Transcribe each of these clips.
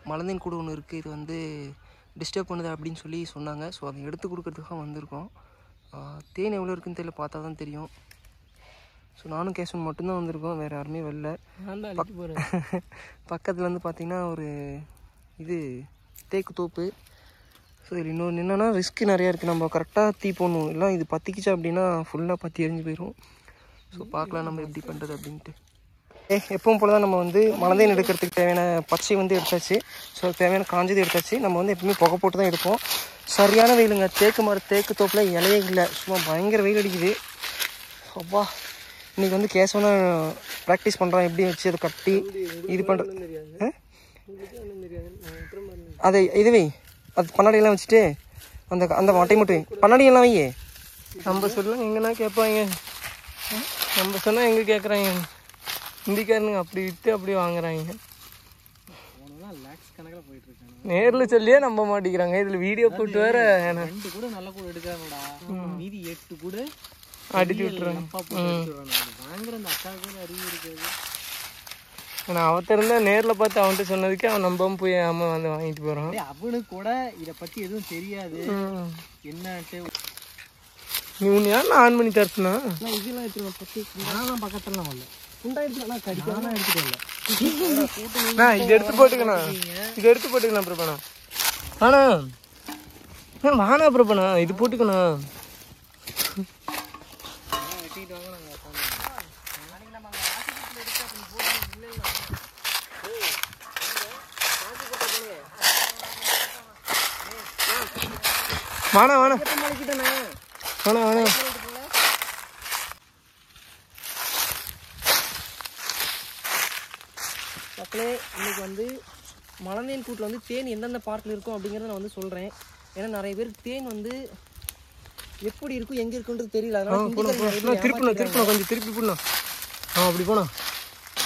மலந்தேன் கூடு ஒன்று இருக்குது, இது வந்து டிஸ்டர்ப் பண்ணுது அப்படின்னு சொல்லி சொன்னாங்க. ஸோ அதை எடுத்து கொடுக்கறதுக்காக வந்திருக்கோம். தேன் எவ்வளோ இருக்குன்னு தெரியல, பார்த்தா தான் தெரியும். ஸோ நானும் கேஷன் மட்டும்தான் வந்திருக்கோம், வேறு யாருமே வரல. பக்கத்தில் வந்து பார்த்திங்கன்னா ஒரு இது தேக்கு தோப்பு. ஸோ இதில் இன்னொன்று என்னென்னா ரிஸ்க்கு நிறையா இருக்குது. நம்ம கரெக்டாக தீ போடணும், இல்லை இது பற்றிக்கிச்சா அப்படின்னா ஃபுல்லாக பற்றி எரிஞ்சு போயிடும். ஸோ பார்க்கலாம் நம்ம எப்படி பண்ணுறது அப்படின்ட்டு. எப்பவும் போல் தான் நம்ம வந்து மலந்தேன் எடுக்கிறதுக்கு தேவையான பச்சை வந்து எடுத்தாச்சு. ஸோ தேவையான காஞ்சது எடுத்தாச்சு. நம்ம வந்து எப்பவுமே புகை போட்டு தான் எடுப்போம். சரியான வெயிலுங்க, தேக்கு தோப்பில் இலையே இல்லை, சும்மா பயங்கர வெயில் அடிக்குது. அப்பா இன்றைக்கி வந்து கேசவனா ப்ராக்டிஸ் பண்ணுறான், எப்படி வச்சு அதை கட்டி இது பண்ணுற அதை இதுவே அது பன்னாடியெல்லாம் வச்சுட்டு அந்த அந்த மட்டை மட்டும் பன்னாடியெல்லாம் வையே. நம்ம சொல்லலாம் எங்கன்னா கேட்பாங்க, நம்ம சொன்னால் எங்கே கேட்குறாங்க. இந்திக்காரனுங்க அப்படி விற்று அப்படி வாங்குறாங்க. நேரில் சொல்லியே நம்ப மாட்டேங்கிறாங்க. இதில் வீடியோ போட்டு வேற கூட நல்ல கூட எடுக்கிறாங்கடா, மீதி 8 கூட அடிச்சு விட்டுறாங்க. வாங்குற அந்த அக்காவுக்கு அறிவு இருக்காது. நான் அவத்த இருந்தா நேரில் பார்த்து அவன்கிட்ட சொன்னதுக்கு அவன் நம்பாம போய் அம்மா வந்து வாங்கிட்டு போகிறான். அவனுக்கு கூட இதை பற்றி எதுவும் தெரியாது என்னன்ட்டு. நீ உன்னை யாரும் ஆன் பண்ணி தரச்சுனா இதெல்லாம் எடுத்துருவேன் பற்றி நானும் பக்கத்துலாம் வரல குண்டாயிடுச்சு. கடிக்கலாம் எடுத்துட்டு வரல. இது எடுத்து போட்டுக்கண்ணா, இது எடுத்து போட்டுக்கலாம் பிரபனா. ஆனா வானா பிரபனா இது போட்டுக்கண்ணா. வானா வானா வானா வானா மக்களே, இன்றைக்கி வந்து மலந்தேன் கூட்டில் வந்து தேன் எந்தெந்த பார்ட்டில் இருக்கும் அப்படிங்கிறத நான் வந்து சொல்கிறேன். ஏன்னா நிறைய பேருக்கு தேன் வந்து எப்படி இருக்கும் எங்கே இருக்குன்றது தெரியல. அதனால திருப்பணும் கொஞ்சம் திருப்பி போடணும். அப்படி போனா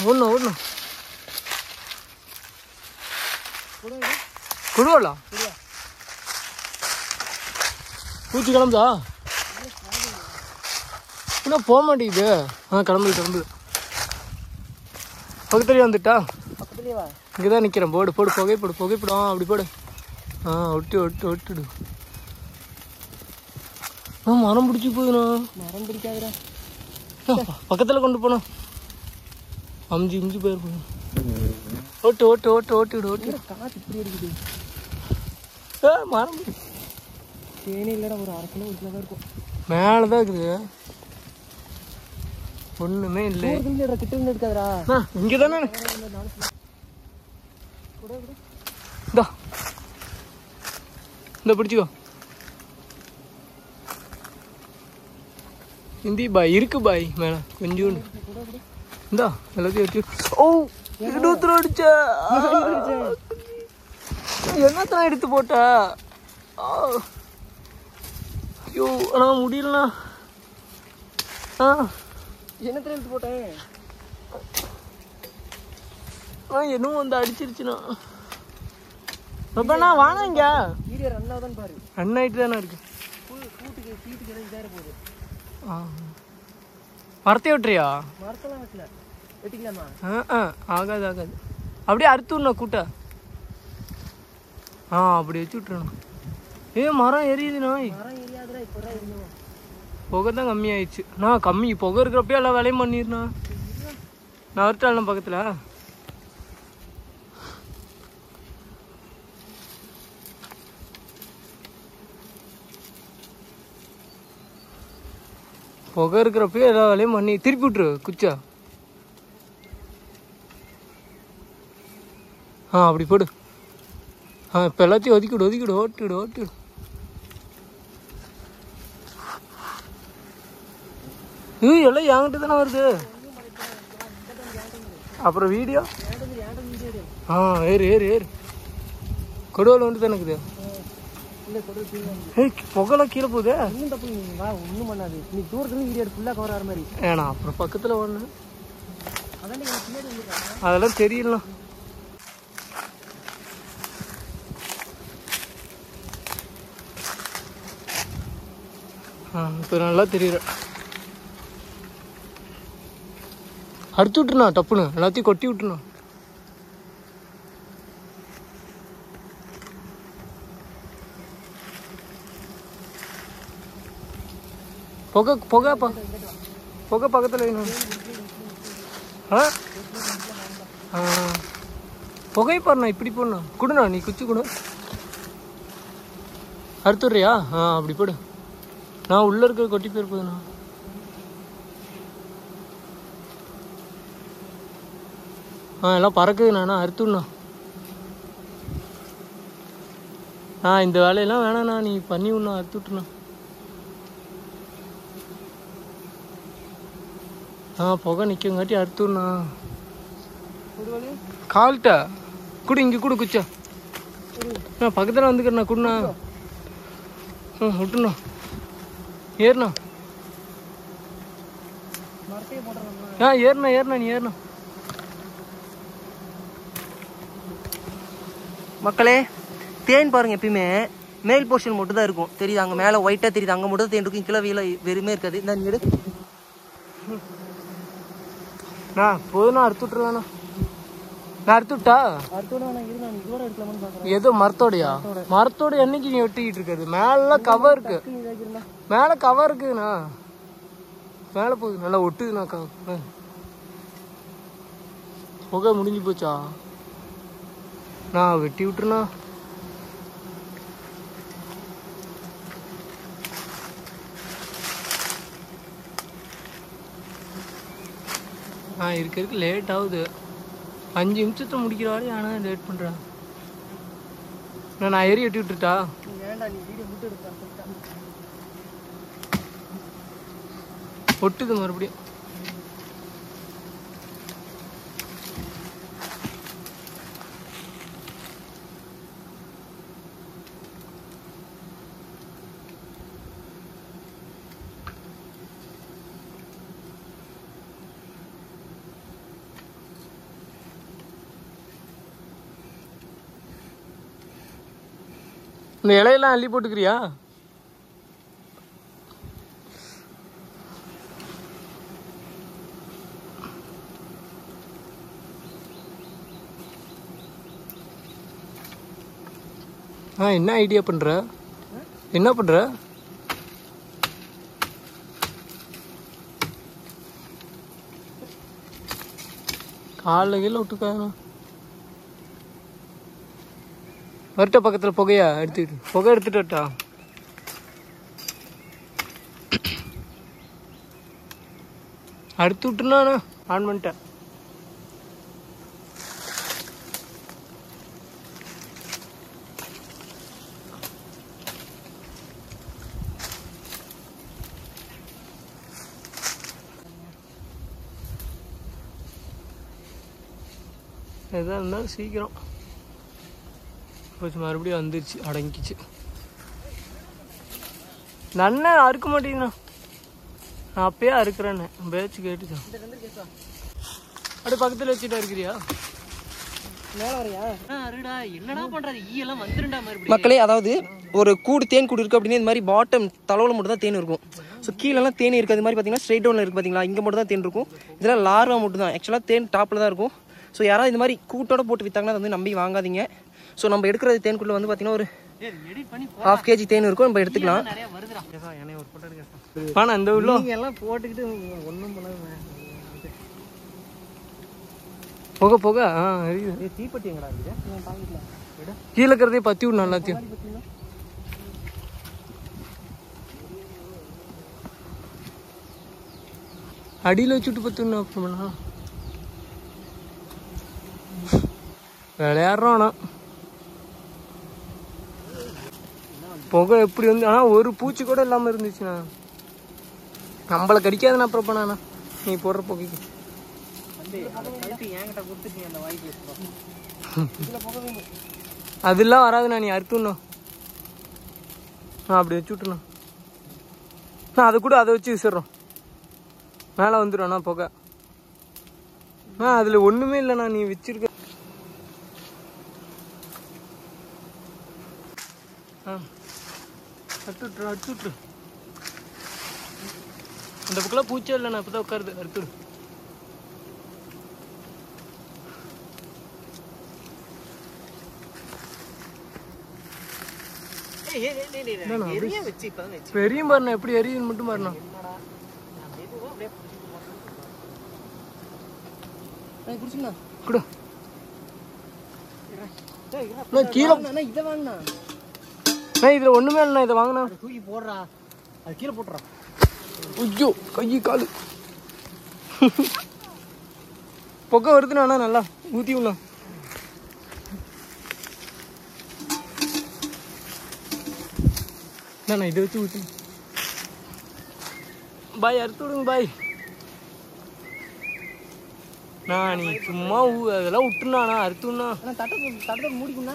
ஓடணும் கொடுவாளா பூச்சி கிளம்புதா இன்னும் போக மாட்டேங்குது. கிளம்புது பக்கத்துலேயே வந்துட்டா. இங்கே தான் நிற்கிறேன். போடு புகைப்படம் அப்படி போடு. ஒட்டுடு. மரம் பிடிச்சி போதுண்ணா. மரம் பிடிக்காதுடா, பக்கத்தில் கொண்டு போனோம். அமிஞ்சு போயிருப்போம். ஓட்டு காற்று இப்படி இருக்குது. மரம் தேனே இல்லைடா, ஒரு 1/2 கிலோ 1 கிலோ தான் இருக்கும். மேலே தான் இருக்குது, ஒன்றுமே இல்லை. கிட்ட இருந்து இருக்காதுடா, இங்கே தானே. இந்த பிடிச்சிக்கோ. இந்தி பாய் இருக்கு பாய் மேலே கொஞ்சோண்டு. இந்தா எல்லாத்தையும் வச்சு. இருபத்தி அடிச்ச என்னத்தான் எடுத்து போட்ட. ஐயோ ஆனால் முடியலண்ணா. என்னத்துல எடுத்து போட்டேன். என்னவும் வந்து அடிச்சிருச்சுண்ணா. ரொம்பண்ணா வாங்க இங்க. வீடியோ ரன் ஆகுதான்னு பாரு. ரன் ஆகிட்டு தானே இருக்கு. கூட்டுக்கு சீட்டுக்கு எதாவது இதாக போகுது. மரத்தை விட்டுறியா? மரத்தெல்லாம் வெட்டல, வெட்டிக்கலாமா? ஆகாது. அப்படியே அறுத்து விடணும் கூட்ட. அப்படி வச்சு விட்டுறணும். மரம் எரியுதுண்ணா. மரம் எரியாதுடா, இப்போதான் எரியும். புகை தான் கம்மியாயிடுச்சு. கம்மி புகை இருக்கிறப்பயே எல்லாம் வேலையும் பண்ணிருண்ணா. நான் வரட்டாலும் பக்கத்தில் புகை இருக்கிறப்பயே எல்லா வேலையும் பண்ணி திருப்பி விட்டுரு குச்சா. அப்படி போடு. இப்போ எல்லாத்தையும் ஒதுக்கிடு. ஓட்டிடு. எல்லாம் என்கிட்ட தானே வருது. அப்புறம் வீடியோ ஏறு கொடுவாள் வந்து தானே இருக்குது. புகலாம் கீழே போகுது. இன்னும் தப்பு ஒன்றும் பண்ணாது. நீ தூரத்துல வீடியோ ஃபுல்லாக கவர் ஆகிற மாதிரி. அப்புறம் பக்கத்தில் ஒன்று அதெல்லாம் தெரியல. இப்போ நல்லா தெரியுற. அறுத்து விட்டுருண்ணா டப்புன்னு எல்லாத்தையும் கொட்டி விட்டுருண்ணா. புகை புகைப்பா புகை பக்கத்தில் வேணும். ஆ ஆ புகை பாருண்ணா, இப்படி போடணும். கொடுண்ணா, நீ குச்சி கொடு. அறுத்துடுறியா? ஆ அப்படி போடு. நான் உள்ளே இருக்கிற கொட்டி பேர் போதுண்ணா. ஆ எல்லாம் பறக்குதுண்ணா, அறுத்துடண்ணா. இந்த வேலையெல்லாம் வேணாண்ணா, நீ பண்ணி விடணும், அறுத்து விட்டுண்ணா. புகை நிற்கங்காட்டி அறுத்து விடணா. கால்கிட்ட குடு, இங்கே கொடு குச்சா. பக்கத்தில் வந்துக்கிறண்ணா, கொடுண்ணா. விட்டுண்ணா, ஏறுண்ணா. ஏறுண்ணா ஏறுண்ணா, நீ ஏறுண்ணா. மக்களே, தேன் பாருங்க எப்பயுமே மேல் போர்ஷன் மட்டும் தான் இருக்கும். தெரியுது அங்கே மேலே ஒயிட்டாக தெரியுது, அங்கே மட்டும் தேன் இருக்கும். கீழே வீல வெறுமே இருக்காது. இந்த நீ எடு. போதுண்ணா, அறுத்து விட்டுருலாண்ணா. நான் அறுத்து விட்டா ஏதோ மரத்தோடையா? மரத்தோட என்னைக்கு நீ வெட்டிக்கிட்டு இருக்காது? மேல கவர் இருக்கு, மேல கவர் இருக்குண்ணா. மேல போகுது, நல்லா ஒட்டுதுண்ணா. புகை முடிஞ்சு போச்சா? நான் வெட்டி விட்டுருண்ணா. இருக்கு லேட் ஆகுது. 5 நிமிஷத்துல முடிக்கிற வரையும் ஆனால் லேட் பண்ணுறேன். நான் ஏறி வெட்டி விட்டுட்டா? ஒட்டுது மறுபடியும். இந்த இலையெல்லாம் அள்ளி போட்டுக்கிறியா? என்ன ஐடியா பண்ற? என்ன பண்ற? காலில் கீழே விட்டுக்காங்க. வரட்ட பக்கத்தில் புகையா எடுத்துக்கிட்டு, புகை எடுத்துட்டு வரட்டா? அடுத்து விட்டுனா ஆன் பண்ணிட்டேன். எதாக இருந்தாலும் சீக்கிரம் கொஞ்சம் மறுபடியும் வந்துருச்சு, அடங்கிச்சு. நன்ன அறுக்க மாட்டேங்கண்ணா. நான் அப்பயே அறுக்கிறேன்னு பேச்சு கேட்டுச்சான். அப்படியே பக்கத்தில் வச்சுட்டா இருக்கிறியா? மக்களே, அதாவது ஒரு கூடு தேன் கூடு இருக்குது அப்படின்னா இந்த மாதிரி பாட்டம் தளவில் மட்டும் தான் தேன் இருக்கும். ஸோ கீழெல்லாம் தேன் இருக்குது. அது மாதிரி பார்த்தீங்கன்னா ஸ்ட்ரைட் டவுனில் இருக்குது பார்த்தீங்களா, இங்கே மட்டும் தான் தேன் இருக்கும். இதெல்லாம் லார்வா மட்டும் தான். ஆக்சுவலாக தேன் டாப்பில் தான் இருக்கும். ஸோ யாராவது இந்த மாதிரி கூட்டோட போட்டு விற்றாங்கன்னா அதை வந்து நம்பி வாங்காதீங்க. ஸோ நம்ம எடுக்கிறது தேன்குள்ள வந்து பார்த்தீங்கன்னா ஒரு 1/2 kg தேன் இருக்கும். நம்ம எடுத்துக்கலாம். ஆனால் இந்த உள்ள எல்லாம் போட்டுக்கிட்டு ஒன்றும் பண்ணாது. புகை புகை தீப்பெட்டி எங்கடா இருக்குது? கீழே இருக்கிறதே பற்றி விடணும் எல்லாத்தையும். அடியில் வச்சுட்டு பத்துணும். அப்புறமா விளையாடுறோம். ஆனால் புகை எப்படி வந்து, ஆனால் ஒரு பூச்சி கூட இல்லாமல் இருந்துச்சுண்ணா. நம்மளை கடிக்காதுண்ணா. அப்புறம் பண்ணாண்ணா நீ போடுற புகைக்கு அதெல்லாம் வராதுண்ணா. நீ அறுத்துணும். அப்படி வச்சு விட்டுண்ணா. அதை கூட அதை வச்சு விசிறோம். மேலே வந்துடும்ண்ணா புகை. அதில் ஒன்றுமே இல்லைண்ணா. நீ வச்சிருக்க அறுத்துட்ரு அறுத்துட்ரு. அந்த பக்கம்லாம் பூச்சே இல்லைண்ணா. இப்போ தான் உட்காருது. அறுத்துடு. பெரிய பாருண்ணா. எப்படி எரியுதுன்னு மட்டும் பாருண்ணா. அப்படியே குடிச்சுண்ணா குடு கீழே இதை வாங்கினா இதில் ஒன்றுமே இல்லைண்ணா இதை வாங்கினா தூக்கி போடுறா அது கீழே போட்டுறா ஐயோ கை காலு புகை வருதுண்ணா நல்லா ஊற்றி விடணா நான் இதை வச்சு ஊற்றி பாய் அறுத்து விடுங்க பாய் நான் நீ சும்மா அதெல்லாம் விட்டுனாண்ணா அறுத்துண்ணா தட்டத்தை மூடிக்குண்ணா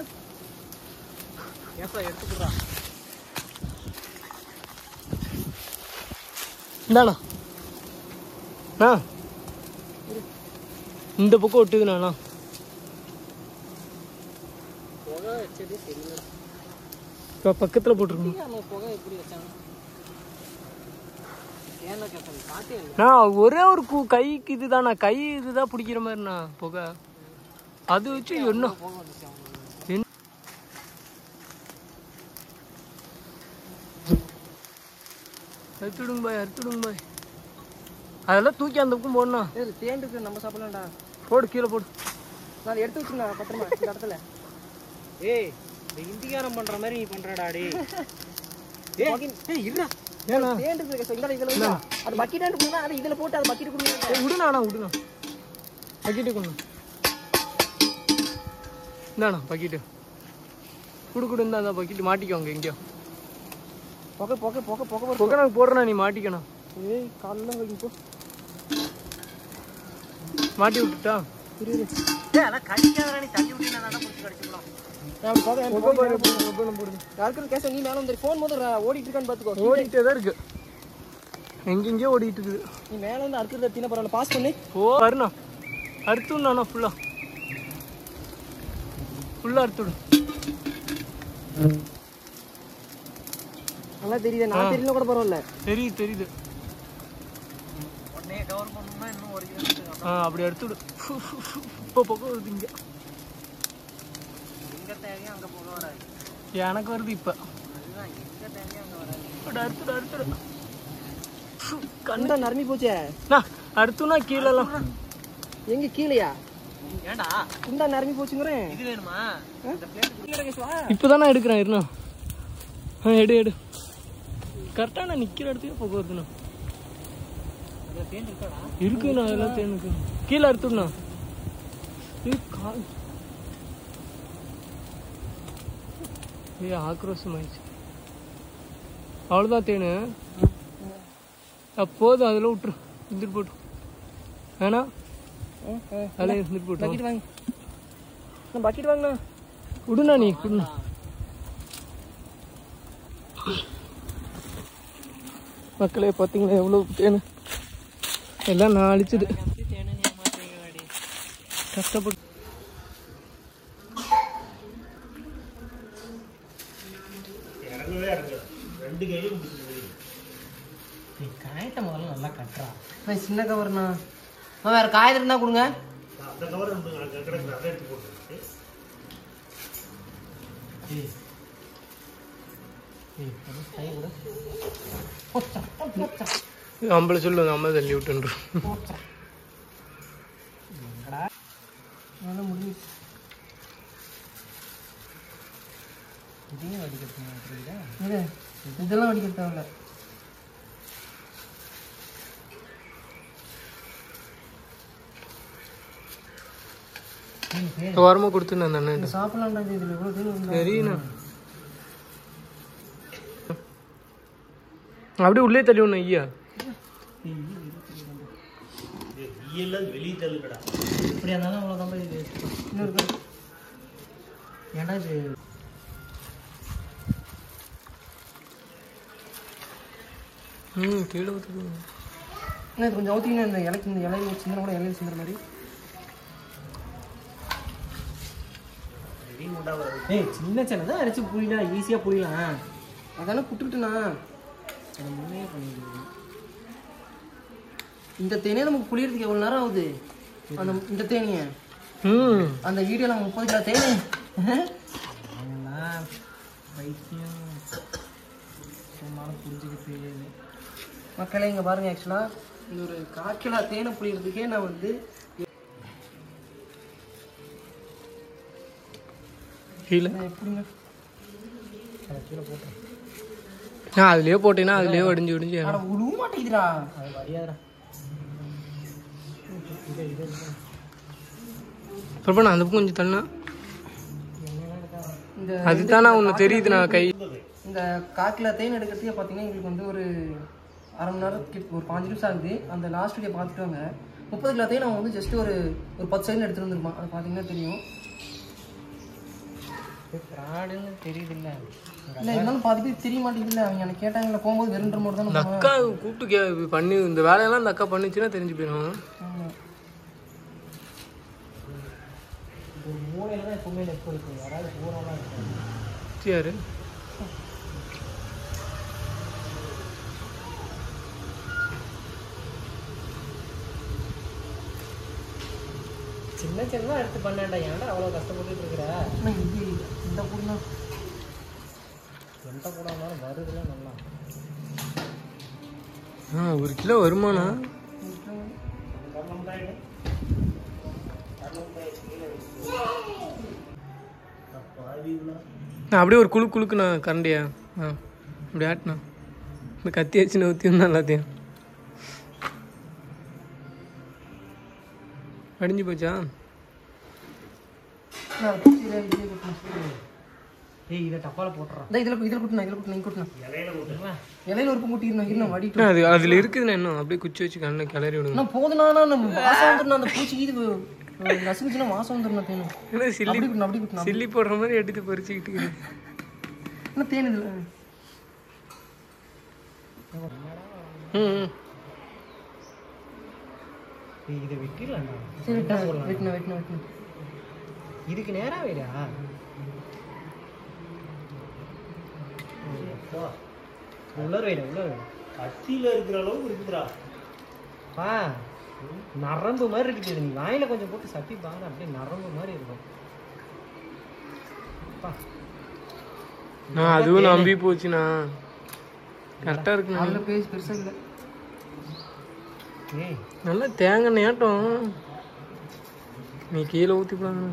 ஏப்பா எடுத்துக்கிறா இந்தாண்ணா இந்த பக்கம் ஒட்டுதுண்ணா புகை வச்சதே தெரியல இப்போ பக்கத்தில் போட்டுருக்கோம் புகை எப்படி வச்சாங்க ஏன்னா கேட்டேன் பார்த்தேன் நான் ஒரே ஒரு கைக்கு இதுதாண்ணா கை இதுதான் பிடிக்கிற மாதிரிண்ணா புகை அது வச்சு என்ன புகை வந்துச்சு அவங்க அறுத்துடுங்க பாய் அறுத்துடுங்க பாய் அதெல்லாம் தூக்கி அந்த பக்கம் போடணா தேண்டுக்கு நம்ம சாப்பிடலாம்டா போடு கீழே போடு நான் எடுத்து வச்சுண்ணா பத்திரமா இந்த இடத்துல ஏய் இந்த இந்திகாரம் பண்ற மாதிரி நீ பண்றடா டே ஏய் இருடா ஏண்ணா தேண்டுக்கு இதுல அது பக்கெட் கொடுங்க அதை இதுல போட்டு அது பக்கெட் கொடுங்க விடுண்ணா விடுண்ணா பக்கெட்டு கொண்டு இந்தாண்ணா பக்கெட்டு குடு இருந்தா அந்த பக்கெட்டு மாட்டிக்கோங்க எங்கேயோ புகை புகை புகை புகை புகை நான் போடுறேண்ணா நீ மாட்டிக்கணும் ஏய் காலைல வைப்போ மாட்டி விட்டுட்டா அதான் கடிக்காதடா நீ தள்ளி விட்டு நான் தான் புடிச்சு கடிச்சுக்கலாம் யாருக்கும் கேச நீ மேல வந்து ஃபோன் போது ஓடிட்டு இருக்கான்னு பாத்துக்கோ ஓடிட்டே தான் இருக்கு எங்கெங்கயோ ஓடிட்டு இருக்குது நீ மேல வந்து அறுக்குறத தின பரவாயில்ல பாஸ் பண்ணு வருண்ணா அறுத்துண்ணா ஃபுல்லா அறுத்துடு நல்லா தெரியுது நான் தெரியல கூட பரவாயில்ல தெரியுது உடனே கவர் பண்ணணும்னா இன்னும் ஒரு அப்படி அறுத்துடு இப்போ பக்கம் வருது இங்க எங்க தேவையோ அங்க போக வராது எனக்கு வருது இப்ப அதுதான் எங்க தேவையோ அங்க வராது அறுத்துடு கண்டா நரம்பி போச்சே அறுத்துனா கீழெல்லாம் எங்க கீழையா ஏண்டா குண்டா நரம்பி போச்சுங்கிறேன் இது வேணுமா இந்த பிளேட் இப்பதானே எடுக்கிறேன் இருண்ணா எடு கரெக்டாக நான் நிற்கிற இடத்துக்கு புகை வருதுண்ணா தேன் இருக்காடா இருக்குண்ணா அதெல்லாம் தேனுக்கு கீழே அறுத்துடுண்ணா ஆக்ரோஷம் ஆயிடுச்சு அவ்வளோதான் தேனு அப்போதும் அதில் விட்டுரு இருந்துட்டு போட்டு வேணா அதில் இருந்துட்டு போட்டு பக்கெட் வாங்க பக்கெட் வாங்கண்ணா விடுண்ணா நீ விடுண்ணா மக்களே பார்த்தீங்களா எவ்வளோ தேனு எல்லாம் நான் அழிச்சிடு கஷ்டப்பட்டு காயத்தை முதல்ல நல்லா கட்டுறா சின்ன கவர்ண்ணா வேற காய் இருந்தா கொடுங்க அம்பளை சொல்லு அம்மா தள்ளி விட்டுன்ற இதெல்லாம் வடிக்க தேவையில்ல ஓரமாக கொடுத்துண்ணா அந்த அண்ணன் சாப்பிடலாம்டா இதுல எவ்வளவு சரிண்ணா அப்படியே உள்ளே தள்ளி ஒன்று ஐயா வெளியே தள்ளுக்கடா இப்படியா இருந்தாலும் அவ்வளோதான் இது இன்னொரு ஏன்னா இது கீழே ஊற்றுது கொஞ்சம் ஊற்றிங்கன்னா இந்த இலைக்கு இந்த இலையை சின்ன கூட இலையில சிந்துற மாதிரி ஏய் சின்ன சின்னதான் அரைச்சி புரியலாம் ஈஸியாக புரியலாம் அதானே புட்டுக்கிட்டுண்ணா முன்னே பண்ணிடுவோம் இந்த தேனே நமக்கு புளியறதுக்கு எவ்வளோ நேரம் ஆகுது அந்த இந்த தேனிய அந்த வீடியோல 30 கிலோ தேனி பைத்தியம் சொன்னாலும் புரிஞ்சுக்க தெரியாது மக்களே இங்கே பாருங்க ஆக்சுவலாக இந்த ஒரு 1/4 கிலோ தேனை புளியறதுக்கே நான் வந்து கீழே எப்படிங்க கீழே போட்டேன். நான் அதுலேயே போட்டேன்னா அதுலேயே வடிஞ்சு வடிஞ்சு உழுவ மாட்டேங்குதுடா. அது வரியாதுடா. அப்புறம் நான் அந்த பக்கம் கொஞ்சம் தள்ளா இந்த அதுதான் நான் ஒன்று தெரியுது நான் கை இந்த 1/4 கிலோ தேன் எடுக்கிறதுக்கே பார்த்தீங்கன்னா எங்களுக்கு வந்து ஒரு அரை மணி நேரம் ஒரு 5 நிமிஷம் ஆகுது. அந்த லாஸ்ட் வீடியோ பார்த்துட்டு வாங்க. 30 கிலோ தேன் அவங்க வந்து ஜஸ்ட் ஒரு 10 செகண்ட் எடுத்துகிட்டு வந்துருப்பான். அது பார்த்தீங்கன்னா தெரியும். ஃப்ராடுன்னு தெரியுது இல்லை. இல்லை இருந்தாலும் பாதி பேர் தெரிய மாட்டேங்குதுல்ல. அவங்க எனக்கு கேட்டாங்கல்ல போகும்போது வெறுன்ற மாதிரி தான் இந்த அக்கா கூப்பிட்டு பண்ணி இந்த வேலையெல்லாம் இந்த அக்கா பண்ணிச்சுன்னா தெரிஞ்சு போயிடும். ஒரு மூலையில் தான் எப்பவுமே நெப்பு இருக்கும். யாராவது பூராலாம் இருக்கும். யாரு சின்ன சின்னதாக எடுத்து பண்ணேன்டா. ஏன்டா அவ்வளோ கஷ்டப்பட்டுட்டு இருக்கிற? இது இந்த பொண்ணா எந்த கூட இருந்தாலும் வருதுல நல்லா. 1 கிலோ வருமானா? நான் அப்படியே ஒரு குழுக்குண்ணா கரண்டியா அப்படி ஆட்டினா இந்த கத்தி வச்சு நூற்றி வந்தா எல்லாத்தையும் அடிஞ்சு போச்சா? ஏய் இதை டப்பால போட்டுறான். இதில் குட்டினா இலையில ஒரு கூட்டிடணும். இன்னும் வடிட்டு அது அதில் இருக்குதுண்ணா இன்னும் அப்படியே குச்சி வச்சு கண்ணை கிளறி விடுங்க. நான் போதுனா வாசம் வந்துடணும். அந்த பூச்சி இது நசுங்குச்சுன்னா வாசம் வந்துடணும். தேன் ஏன்னா சில்லி அப்படி குட்டினா சில்லி போடுற மாதிரி எடுத்து பறிச்சுக்கிட்டு இன்னும் தேன் இதில் இதை வெட்டிடலாம்டா. சரி வெட்டினா இதுக்கு நேராக வேடா. உள்ளர் வைடா கத்தியில் இருக்கிற அளவுக்கு இருக்குதுடா. நரம்பு மாதிரி இருக்குது. நீ வாயில கொஞ்சம் போட்டு சப்பி பாரு. அப்படியே நரம்பு மாதிரி இருக்கும். நான் அதுவும் நம்பி போச்சுண்ணா. கரெக்டாக இருக்குண்ணா. அதில் பேஜ் பெருசாக இல்லை. ஏய் நல்லா தேங்காய் நேட்டம் நீ கீழே ஊற்றி போடாங்க.